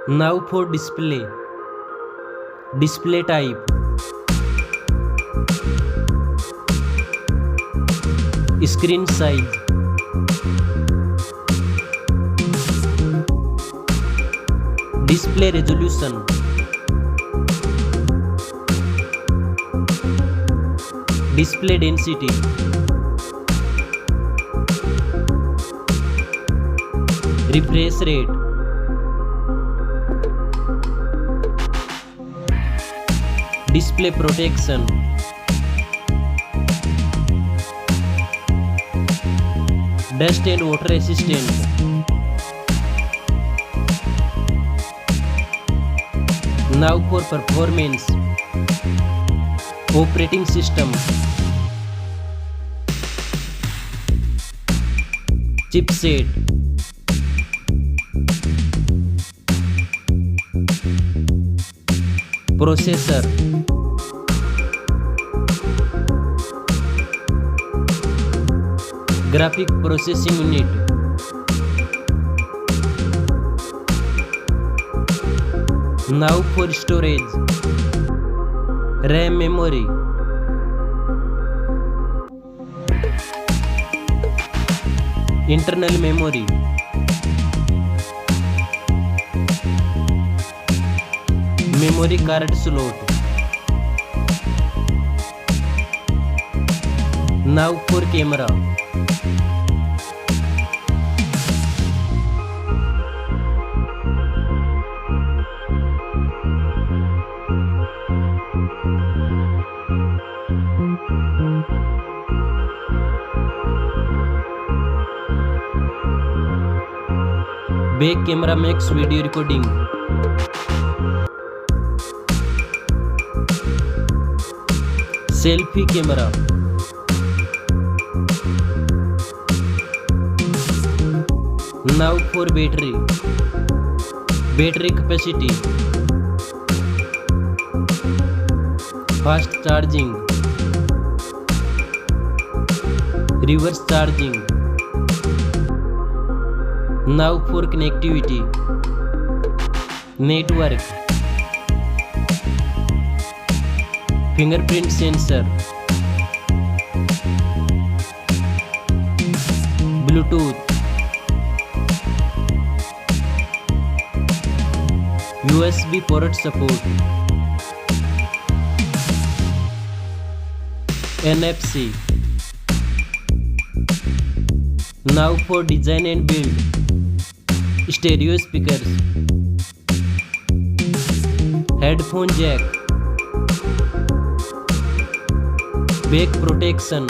Now for display. Display type. Screen size. Display resolution. Display density. Refresh rate. Display protection. Dust and water resistant. Now for performance. Operating system. Chipset. Processor. Graphic processing unit. Now for storage. RAM memory. Internal memory. Memory card slot. Now for camera. Back camera makes video recording. Selfie camera. Now for battery. Battery capacity. Fast charging. Reverse charging. Now for connectivity. Network. Fingerprint sensor. Bluetooth. USB port support. NFC. Now for design and build. Stereo speakers. Headphone jack. Back protection.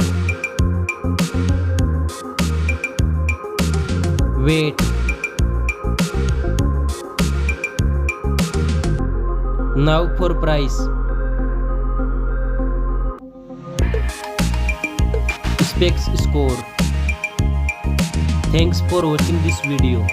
Weight. Now for price. Specs score. Thanks for watching this video.